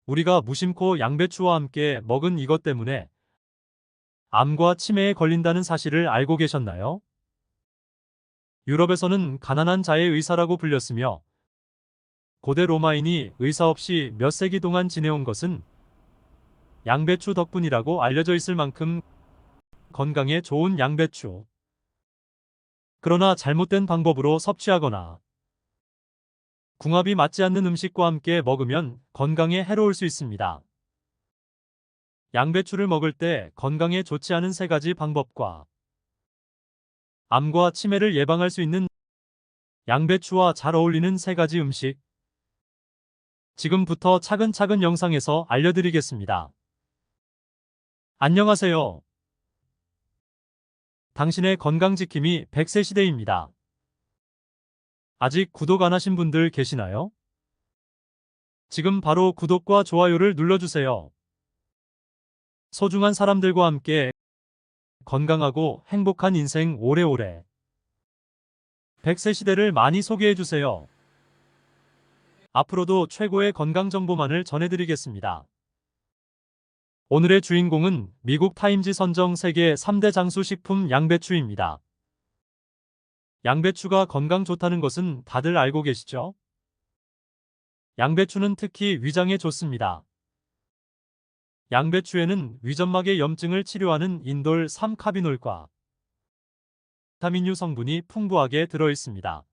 우리가 무심코 양배추와 함께 먹은 이것 때문에 암과 치매에 걸린다는 사실을 알고 계셨나요? 유럽에서는 가난한 자의 의사라고 불렸으며 고대 로마인이 의사 없이 몇 세기 동안 지내온 것은 양배추 덕분이라고 알려져 있을 만큼 건강에 좋은 양배추. 그러나 잘못된 방법으로 섭취하거나 궁합이 맞지 않는 음식과 함께 먹으면 건강에 해로울 수 있습니다. 양배추를 먹을 때 건강에 좋지 않은 세 가지 방법과 암과 치매를 예방할 수 있는 양배추와 잘 어울리는 세 가지 음식. 지금부터 차근차근 영상에서 알려드리겠습니다. 안녕하세요. 당신의 건강지킴이 100세 시대입니다. 아직 구독 안 하신 분들 계시나요? 지금 바로 구독과 좋아요를 눌러주세요. 소중한 사람들과 함께 건강하고 행복한 인생 오래오래 100세 시대를 많이 소개해주세요. 앞으로도 최고의 건강 정보만을 전해드리겠습니다. 오늘의 주인공은 미국 타임지 선정 세계 3대 장수 식품 양배추입니다. 양배추가 건강 좋다는 것은 다들 알고 계시죠? 양배추는 특히 위장에 좋습니다. 양배추에는 위점막의 염증을 치료하는 인돌 3카비놀과 비타민U 성분이 풍부하게 들어있습니다.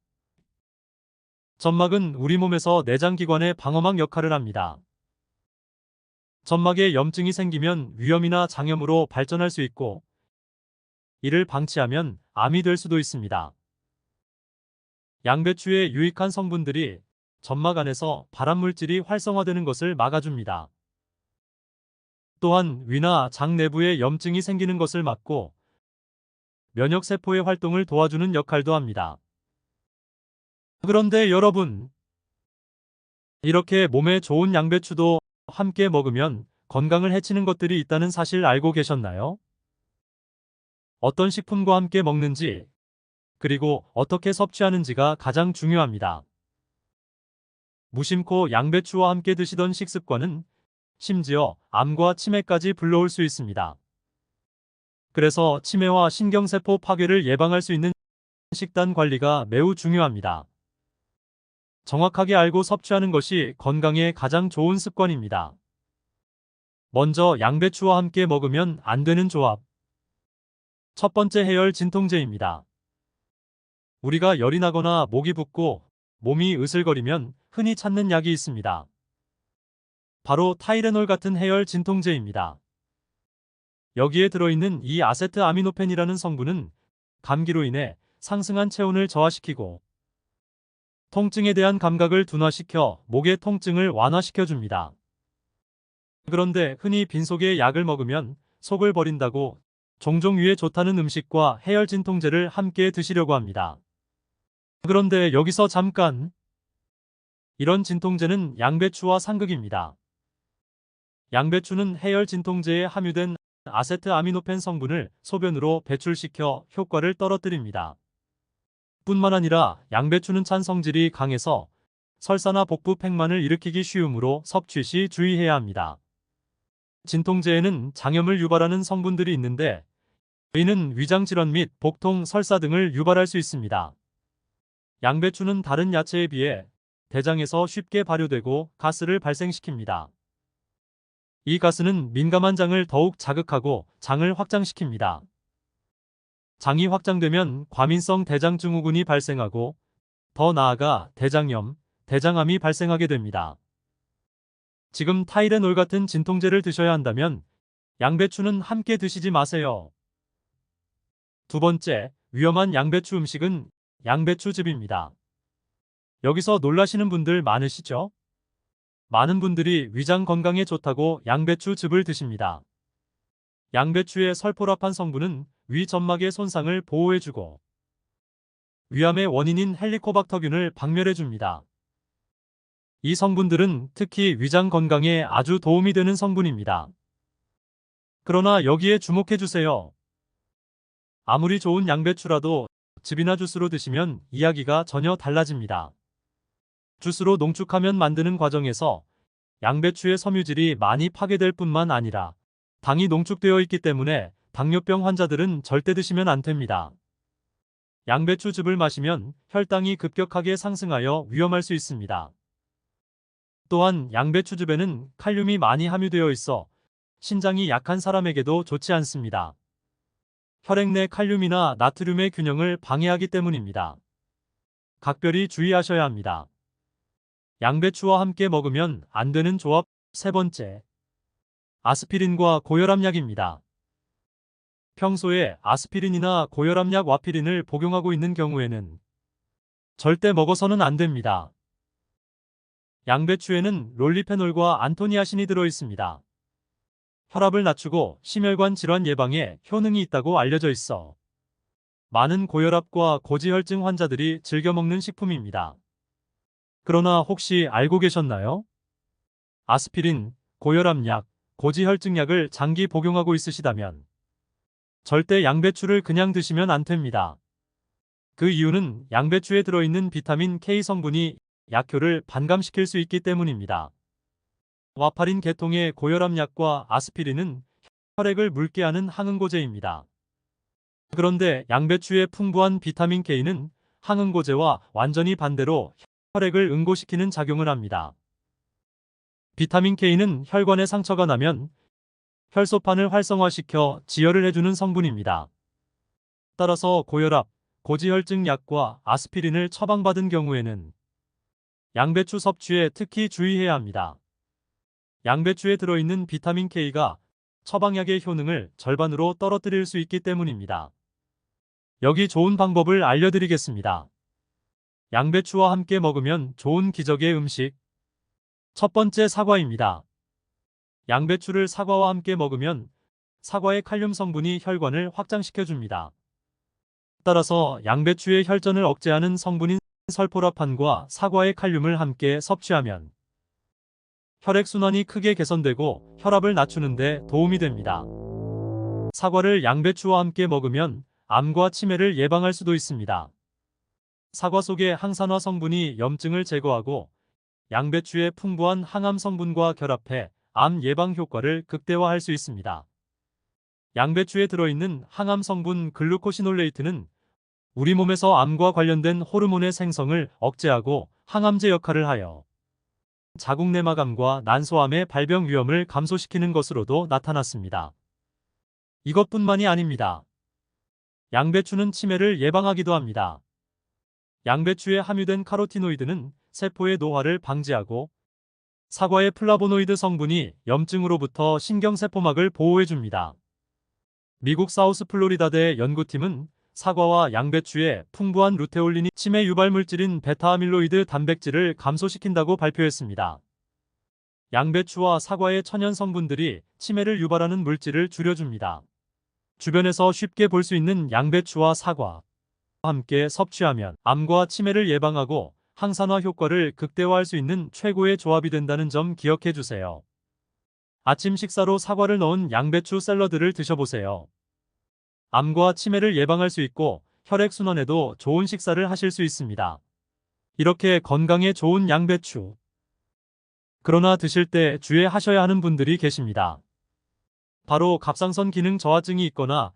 점막은 우리 몸에서 내장기관의 방어막 역할을 합니다. 점막에 염증이 생기면 위염이나 장염으로 발전할 수 있고 이를 방치하면 암이 될 수도 있습니다. 양배추의 유익한 성분들이 점막 안에서 발암물질이 활성화되는 것을 막아줍니다. 또한 위나 장 내부에 염증이 생기는 것을 막고 면역세포의 활동을 도와주는 역할도 합니다. 그런데 여러분, 이렇게 몸에 좋은 양배추도 함께 먹으면 건강을 해치는 것들이 있다는 사실 알고 계셨나요? 어떤 식품과 함께 먹는지, 그리고 어떻게 섭취하는지가 가장 중요합니다. 무심코 양배추와 함께 드시던 식습관은 심지어 암과 치매까지 불러올 수 있습니다. 그래서 치매와 신경세포 파괴를 예방할 수 있는 식단 관리가 매우 중요합니다. 정확하게 알고 섭취하는 것이 건강에 가장 좋은 습관입니다. 먼저 양배추와 함께 먹으면 안 되는 조합. 첫 번째 해열 진통제입니다. 우리가 열이 나거나 목이 붓고 몸이 으슬거리면 흔히 찾는 약이 있습니다. 바로 타이레놀 같은 해열 진통제입니다. 여기에 들어있는 이 아세트아미노펜이라는 성분은 감기로 인해 상승한 체온을 저하시키고 통증에 대한 감각을 둔화시켜 목의 통증을 완화시켜줍니다. 그런데 흔히 빈속에 약을 먹으면 속을 버린다고 종종 위에 좋다는 음식과 해열 진통제를 함께 드시려고 합니다. 그런데 여기서 잠깐! 이런 진통제는 양배추와 상극입니다. 양배추는 해열 진통제에 함유된 아세트아미노펜 성분을 소변으로 배출시켜 효과를 떨어뜨립니다. 뿐만 아니라 양배추는 찬 성질이 강해서 설사나 복부 팽만을 일으키기 쉬우므로 섭취 시 주의해야 합니다. 진통제에는 장염을 유발하는 성분들이 있는데 이는 위장질환 및 복통, 설사 등을 유발할 수 있습니다. 양배추는 다른 야채에 비해 대장에서 쉽게 발효되고 가스를 발생시킵니다. 이 가스는 민감한 장을 더욱 자극하고 장을 확장시킵니다. 장이 확장되면 과민성 대장증후군이 발생하고 더 나아가 대장염, 대장암이 발생하게 됩니다. 지금 타이레놀 같은 진통제를 드셔야 한다면 양배추는 함께 드시지 마세요. 두 번째, 위험한 양배추 음식은 양배추즙입니다. 여기서 놀라시는 분들 많으시죠? 많은 분들이 위장 건강에 좋다고 양배추즙을 드십니다. 양배추의 설포라판 성분은 위 점막의 손상을 보호해주고 위암의 원인인 헬리코박터균을 박멸해줍니다. 이 성분들은 특히 위장 건강에 아주 도움이 되는 성분입니다. 그러나 여기에 주목해주세요. 아무리 좋은 양배추라도 즙이나 주스로 드시면 이야기가 전혀 달라집니다. 주스로 농축하면 만드는 과정에서 양배추의 섬유질이 많이 파괴될 뿐만 아니라 당이 농축되어 있기 때문에 당뇨병 환자들은 절대 드시면 안 됩니다. 양배추즙을 마시면 혈당이 급격하게 상승하여 위험할 수 있습니다. 또한 양배추즙에는 칼륨이 많이 함유되어 있어 신장이 약한 사람에게도 좋지 않습니다. 혈액 내 칼륨이나 나트륨의 균형을 방해하기 때문입니다. 각별히 주의하셔야 합니다. 양배추와 함께 먹으면 안 되는 조합 세 번째, 아스피린과 고혈압약입니다. 평소에 아스피린이나 고혈압약 와피린을 복용하고 있는 경우에는 절대 먹어서는 안 됩니다. 양배추에는 롤리페놀과 안토니아신이 들어 있습니다. 혈압을 낮추고 심혈관 질환 예방에 효능이 있다고 알려져 있어 많은 고혈압과 고지혈증 환자들이 즐겨 먹는 식품입니다. 그러나 혹시 알고 계셨나요? 아스피린, 고혈압약, 고지혈증약을 장기 복용하고 있으시다면 절대 양배추를 그냥 드시면 안 됩니다. 그 이유는 양배추에 들어있는 비타민 K 성분이 약효를 반감시킬 수 있기 때문입니다. 와파린 계통의 고혈압약과 아스피린은 혈액을 묽게 하는 항응고제입니다. 그런데 양배추의 풍부한 비타민 K는 항응고제와 완전히 반대로 혈액을 응고시키는 작용을 합니다. 비타민 K는 혈관에 상처가 나면 혈소판을 활성화시켜 지혈을 해주는 성분입니다. 따라서 고혈압, 고지혈증 약과 아스피린을 처방받은 경우에는 양배추 섭취에 특히 주의해야 합니다. 양배추에 들어있는 비타민 K가 처방약의 효능을 절반으로 떨어뜨릴 수 있기 때문입니다. 여기 좋은 방법을 알려드리겠습니다. 양배추와 함께 먹으면 좋은 기적의 음식. 첫 번째, 사과입니다. 양배추를 사과와 함께 먹으면 사과의 칼륨 성분이 혈관을 확장시켜줍니다. 따라서 양배추의 혈전을 억제하는 성분인 설포라판과 사과의 칼륨을 함께 섭취하면 혈액순환이 크게 개선되고 혈압을 낮추는 데 도움이 됩니다. 사과를 양배추와 함께 먹으면 암과 치매를 예방할 수도 있습니다. 사과 속의 항산화 성분이 염증을 제거하고 양배추의 풍부한 항암 성분과 결합해 암 예방 효과를 극대화할 수 있습니다. 양배추에 들어있는 항암 성분 글루코시놀레이트는 우리 몸에서 암과 관련된 호르몬의 생성을 억제하고 항암제 역할을 하여 자궁내막암과 난소암의 발병 위험을 감소시키는 것으로도 나타났습니다. 이것뿐만이 아닙니다. 양배추는 치매를 예방하기도 합니다. 양배추에 함유된 카로티노이드는 세포의 노화를 방지하고 사과의 플라보노이드 성분이 염증으로부터 신경세포막을 보호해줍니다. 미국 사우스 플로리다대 연구팀은 사과와 양배추에 풍부한 루테올린이 치매 유발 물질인 베타아밀로이드 단백질을 감소시킨다고 발표했습니다. 양배추와 사과의 천연 성분들이 치매를 유발하는 물질을 줄여줍니다. 주변에서 쉽게 볼 수 있는 양배추와 사과와 함께 섭취하면 암과 치매를 예방하고 항산화 효과를 극대화할 수 있는 최고의 조합이 된다는 점 기억해 주세요. 아침 식사로 사과를 넣은 양배추 샐러드를 드셔보세요. 암과 치매를 예방할 수 있고 혈액순환에도 좋은 식사를 하실 수 있습니다. 이렇게 건강에 좋은 양배추. 그러나 드실 때 주의하셔야 하는 분들이 계십니다. 바로 갑상선 기능 저하증이 있거나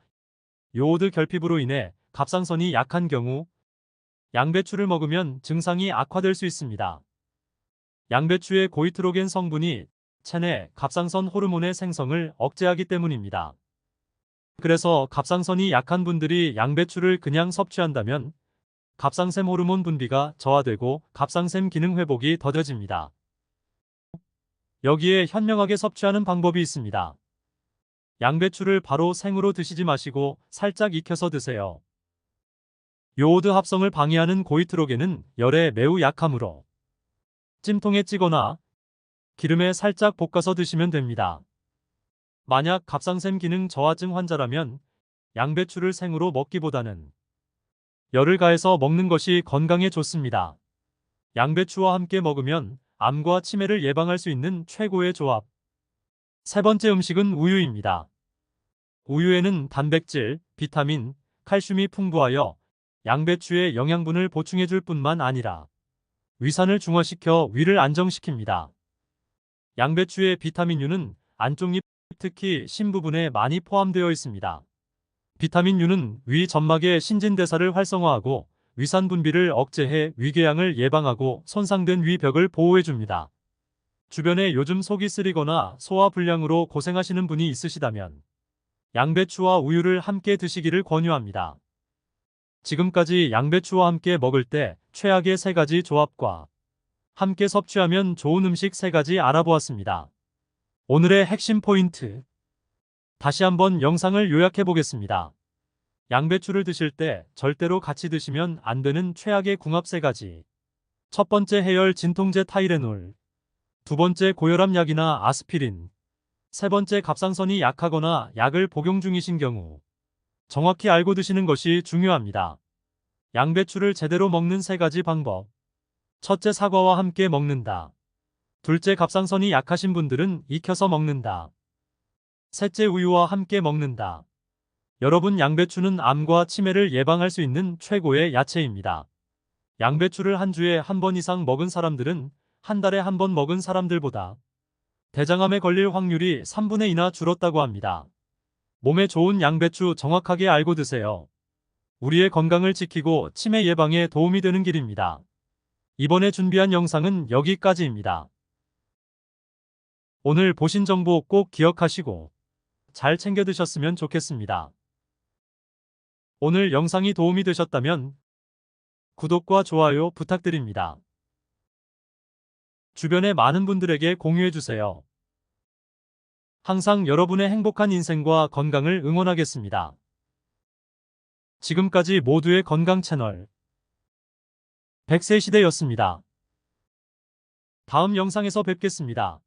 요오드 결핍으로 인해 갑상선이 약한 경우 양배추를 먹으면 증상이 악화될 수 있습니다. 양배추의 고이트로겐 성분이 체내 갑상선 호르몬의 생성을 억제하기 때문입니다. 그래서 갑상선이 약한 분들이 양배추를 그냥 섭취한다면 갑상샘 호르몬 분비가 저하되고 갑상샘 기능 회복이 더뎌집니다. 여기에 현명하게 섭취하는 방법이 있습니다. 양배추를 바로 생으로 드시지 마시고 살짝 익혀서 드세요. 요오드 합성을 방해하는 고이트로겐은 열에 매우 약하므로 찜통에 찌거나 기름에 살짝 볶아서 드시면 됩니다. 만약 갑상샘 기능 저하증 환자라면 양배추를 생으로 먹기보다는 열을 가해서 먹는 것이 건강에 좋습니다. 양배추와 함께 먹으면 암과 치매를 예방할 수 있는 최고의 조합. 세 번째 음식은 우유입니다. 우유에는 단백질, 비타민, 칼슘이 풍부하여 양배추의 영양분을 보충해줄 뿐만 아니라 위산을 중화시켜 위를 안정시킵니다. 양배추의 비타민유는 안쪽 잎, 특히 심 부분에 많이 포함되어 있습니다. 비타민유는 위 점막의 신진대사를 활성화하고 위산 분비를 억제해 위궤양을 예방하고 손상된 위벽을 보호해줍니다. 주변에 요즘 속이 쓰리거나 소화 불량으로 고생하시는 분이 있으시다면 양배추와 우유를 함께 드시기를 권유합니다. 지금까지 양배추와 함께 먹을 때 최악의 3가지 조합과 함께 섭취하면 좋은 음식 3가지 알아보았습니다. 오늘의 핵심 포인트. 다시 한번 영상을 요약해 보겠습니다. 양배추를 드실 때 절대로 같이 드시면 안 되는 최악의 궁합 3가지. 첫 번째, 해열 진통제 타이레놀. 두 번째, 고혈압 약이나 아스피린. 세 번째, 갑상선이 약하거나 약을 복용 중이신 경우. 정확히 알고 드시는 것이 중요합니다. 양배추를 제대로 먹는 3가지 방법. 첫째, 사과와 함께 먹는다. 둘째, 갑상선이 약하신 분들은 익혀서 먹는다. 셋째, 우유와 함께 먹는다. 여러분, 양배추는 암과 치매를 예방할 수 있는 최고의 야채입니다. 양배추를 한 주에 한 번 이상 먹은 사람들은 한 달에 한 번 먹은 사람들보다 대장암에 걸릴 확률이 3분의 2나 줄었다고 합니다. 몸에 좋은 양배추 정확하게 알고 드세요. 우리의 건강을 지키고 치매 예방에 도움이 되는 길입니다. 이번에 준비한 영상은 여기까지입니다. 오늘 보신 정보 꼭 기억하시고 잘 챙겨 드셨으면 좋겠습니다. 오늘 영상이 도움이 되셨다면 구독과 좋아요 부탁드립니다. 주변의 많은 분들에게 공유해주세요. 항상 여러분의 행복한 인생과 건강을 응원하겠습니다. 지금까지 모두의 건강 채널 100세 시대였습니다. 다음 영상에서 뵙겠습니다.